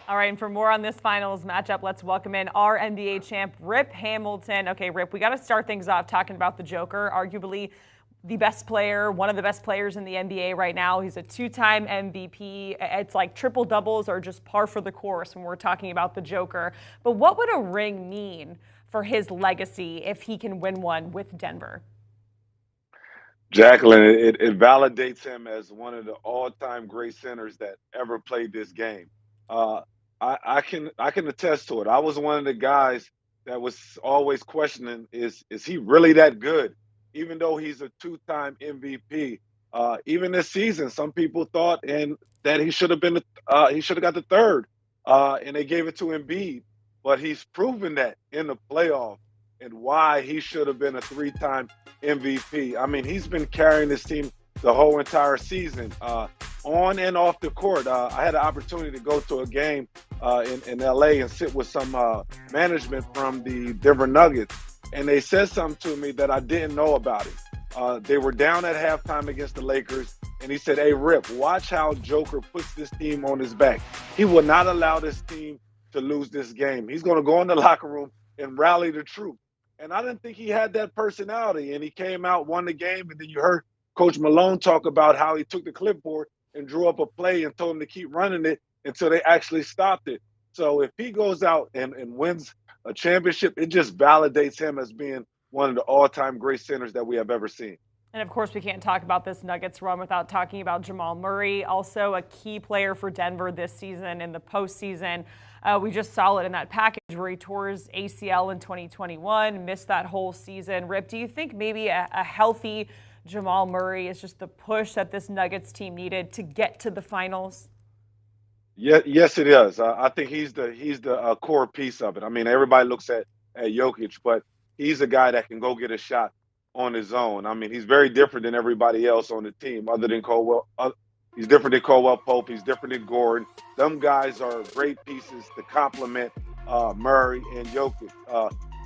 All right, and for more on this finals matchup, let's welcome in our NBA champ, Rip Hamilton. Okay, Rip, we got to start things off talking about the Joker, arguably the best player, one of the best players in the NBA right now. He's a two-time MVP. It's like triple doubles are just par for the course when we're talking about the Joker. But what would a ring mean for his legacy if he can win one with Denver? Jacqueline, it validates him as one of the all-time great centers that ever played this game. Uh, I can attest to it. I was one of the guys that was always questioning is he really that good? Even though he's a two-time MVP, even this season, some people thought and that he should have got the third, and they gave it to Embiid. But he's proven that in the playoff and why he should have been a three-time MVP. I mean, he's been carrying this team the whole entire season, on and off the court. I had an opportunity to go to a game in LA and sit with some management from the Denver Nuggets, and they said something to me that I didn't know about it. They were down at halftime against the Lakers, and he said, "Hey, Rip, watch how Joker puts this team on his back. He will not allow this team to lose this game. He's going to go in the locker room and rally the troops." And I didn't think he had that personality. And he came out, won the game, and then you heard Coach Malone talk about how he took the clipboard and drew up a play and told him to keep running it until they actually stopped it. So if he goes out and wins a championship, it just validates him as being one of the all-time great centers that we have ever seen. And of course, we can't talk about this Nuggets run without talking about Jamal Murray, also a key player for Denver this season in the postseason. We just saw it in that package where he tore his ACL in 2021, missed that whole season. Rip, do you think maybe a healthy Jamal Murray is just the push that this Nuggets team needed to get to the finals? Yeah, yes, it is. I think he's the core piece of it. I mean, everybody looks at Jokic, but he's a guy that can go get a shot on his own. I mean, he's very different than everybody else on the team, other than Caldwell. He's different than Caldwell Pope. He's different than Gordon. Them guys are great pieces to complement Murray and Jokic.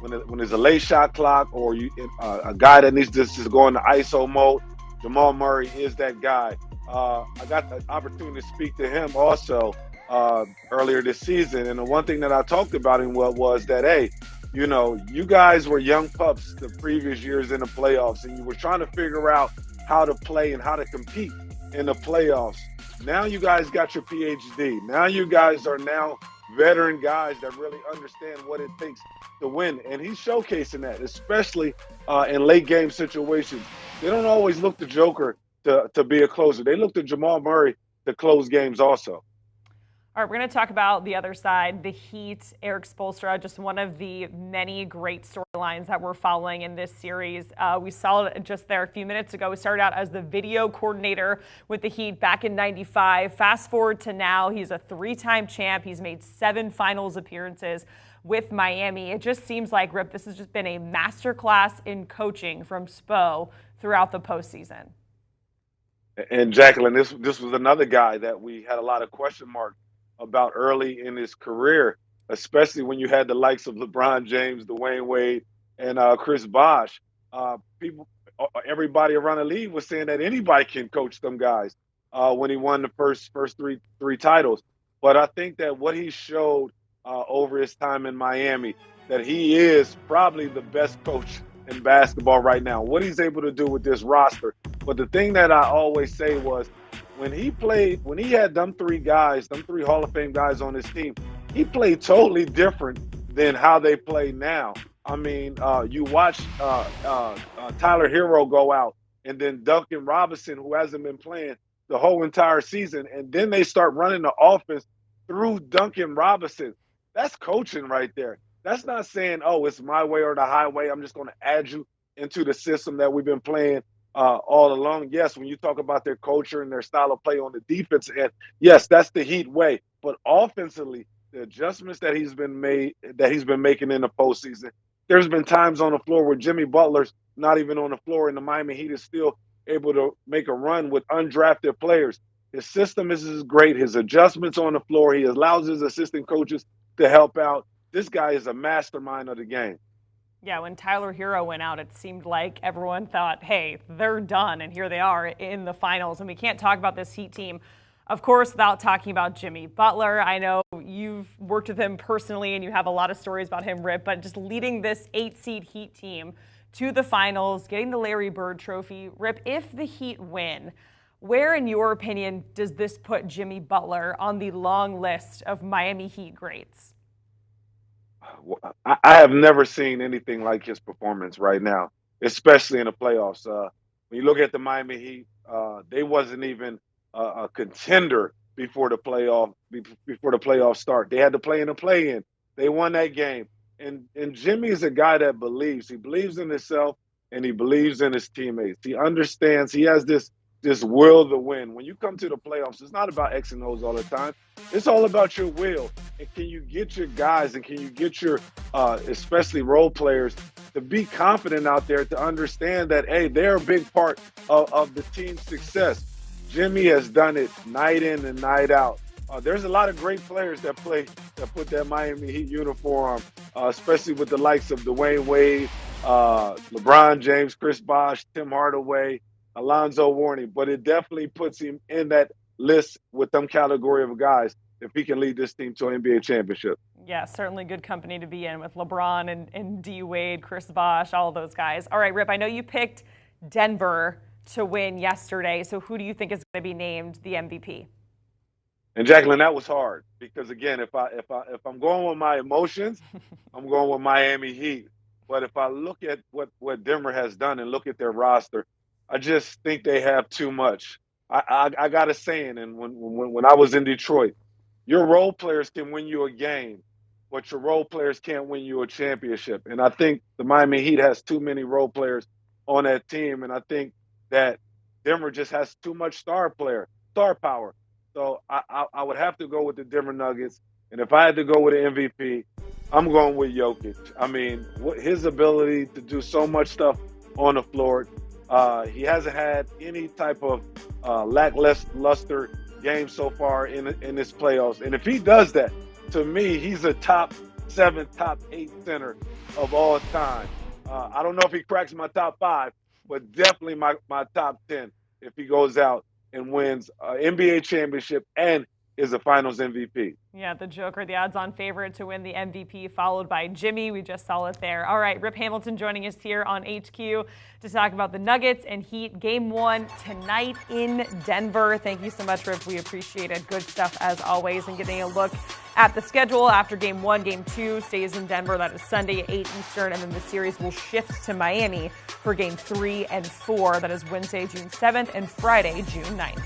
When there's a late shot clock or a guy that needs to just go into ISO mode, Jamal Murray is that guy. I got the opportunity to speak to him also earlier this season, and the one thing that I talked about him was that, hey, you guys were young pups the previous years in the playoffs, and you were trying to figure out how to play and how to compete in the playoffs. Now you guys got your PhD. Now you guys are now veteran guys that really understand what it takes to win. And he's showcasing that, especially in late game situations. They don't always look to Joker to be a closer. They look to Jamal Murray to close games also. All right, we're going to talk about the other side, the Heat. Eric Spoelstra, just one of the many great storylines that we're following in this series. We saw it just there a few minutes ago. He started out as the video coordinator with the Heat back in '95. Fast forward to now, he's a three-time champ. He's made 7 finals appearances with Miami. It just seems like, Rip, this has just been a masterclass in coaching from Spo throughout the postseason. And Jacqueline, this was another guy that we had a lot of question marks about early in his career, especially when you had the likes of LeBron James, Dwayne Wade, and Chris Bosh. Everybody around the league was saying that anybody can coach them guys when he won the first three titles. But I think that what he showed over his time in Miami, that he is probably the best coach in basketball right now. What he's able to do with this roster. But the thing that I always say was, when he had them 3 Hall of Fame guys on his team, he played totally different than how they play now. I mean, you watch Tyler Hero go out, and then Duncan Robinson, who hasn't been playing the whole entire season, and then they start running the offense through Duncan Robinson. That's coaching right there. That's not saying, oh, it's my way or the highway. I'm just going to add you into the system that we've been playing all along. Yes, when you talk about their culture and their style of play on the defense end, yes, that's the Heat way. But offensively, the adjustments that he's been making in the postseason, there's been times on the floor where Jimmy Butler's not even on the floor, and the Miami Heat is still able to make a run with undrafted players. His system is great. His adjustments on the floor, he allows his assistant coaches to help out. This guy is a mastermind of the game. Yeah, when Tyler Hero went out, it seemed like everyone thought, hey, they're done, and here they are in the finals. And we can't talk about this Heat team, of course, without talking about Jimmy Butler. I know you've worked with him personally and you have a lot of stories about him, Rip, but just leading this 8-seed Heat team to the finals, getting the Larry Bird trophy. Rip, if the Heat win, where, in your opinion, does this put Jimmy Butler on the long list of Miami Heat greats? I have never seen anything like his performance right now, especially in the playoffs. When you look at the Miami Heat, they wasn't even a contender before the playoff start. They had to play in the play-in. They won that game. And Jimmy is a guy that believes. He believes in himself and he believes in his teammates. He understands. He has this will to win. When you come to the playoffs, it's not about X and O's all the time. It's all about your will. And can you get your guys and can you get your, especially role players, to be confident out there to understand that, hey, they're a big part of the team's success. Jimmy has done it night in and night out. There's a lot of great players that put that Miami Heat uniform, especially with the likes of Dwayne Wade, LeBron James, Chris Bosh, Tim Hardaway, Alonzo Mourning, but it definitely puts him in that list with them category of guys if he can lead this team to an NBA championship. Yeah, certainly good company to be in with LeBron and D. Wade, Chris Bosh, all of those guys. All right, Rip, I know you picked Denver to win yesterday, so who do you think is going to be named the MVP? And Jacqueline, that was hard because again, if I'm going with my emotions, I'm going with Miami Heat. But if I look at what Denver has done and look at their roster, I just think they have too much. I got a saying, and when I was in Detroit, your role players can win you a game, but your role players can't win you a championship. And I think the Miami Heat has too many role players on that team, and I think that Denver just has too much star power. So I would have to go with the Denver Nuggets, and if I had to go with an MVP, I'm going with Jokic. I mean, his ability to do so much stuff on the floor. He hasn't had any type of lackluster game so far in this playoffs. And if he does that, to me, he's a top 7, top 8 center of all time. I don't know if he cracks my top 5, but definitely my top 10 if he goes out and wins an NBA championship and is a finals MVP. Yeah, the Joker, the odds-on favorite to win the MVP, followed by Jimmy. We just saw it there. All right, Rip Hamilton joining us here on HQ to talk about the Nuggets and Heat Game 1 tonight in Denver. Thank you so much, Rip. We appreciate it. Good stuff as always. And getting a look at the schedule after Game 1, Game 2 stays in Denver. That is Sunday at 8 Eastern, and then the series will shift to Miami for Game 3 and 4. That is Wednesday, June 7th, and Friday, June 9th.